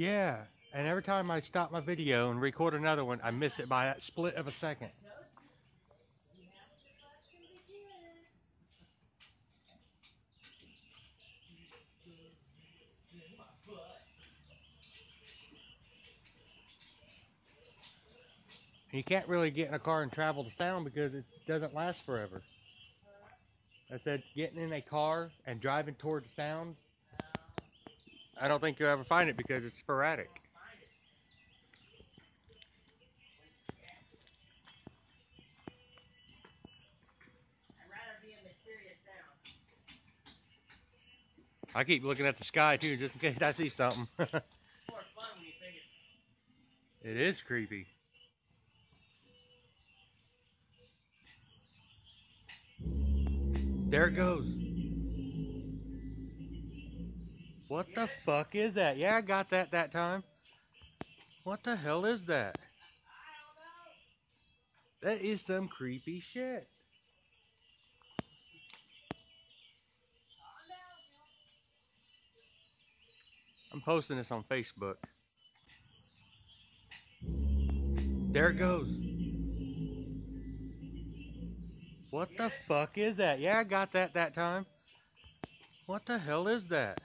Yeah, and every time I stop my video and record another one, I miss it by that split of a second. You can't really get in a car and travel the sound because it doesn't last forever. I said getting in a car and driving toward the sound, I don't think you'll ever find it because it's sporadic. I keep looking at the sky too, just in case I see something. It's more fun when you think it is creepy. There it goes. What the fuck is that? Yeah, I got that time. What the hell is that? That is some creepy shit. I'm posting this on Facebook. There it goes. What the fuck is that? Yeah, I got that time. What the hell is that?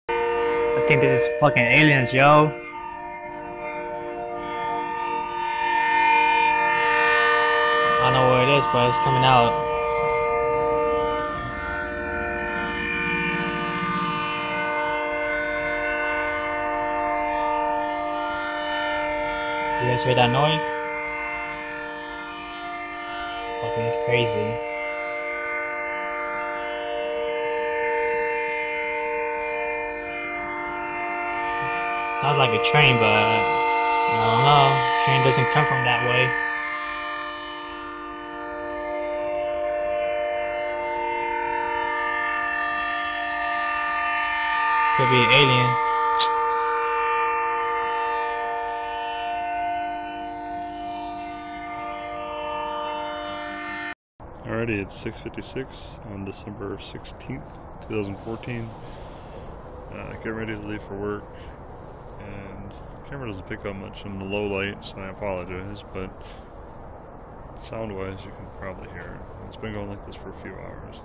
I think this is fucking aliens, yo. I don't know where it is, but it's coming out. You guys hear that noise? Fucking, it's crazy. Sounds like a train, but I don't know. Train doesn't come from that way. Could be an alien. Alrighty, it's 6:56 on December 16th, 2014. Getting ready to leave for work. And the camera doesn't pick up much in the low light, so I apologize, but sound wise you can probably hear it. It's been going like this for a few hours.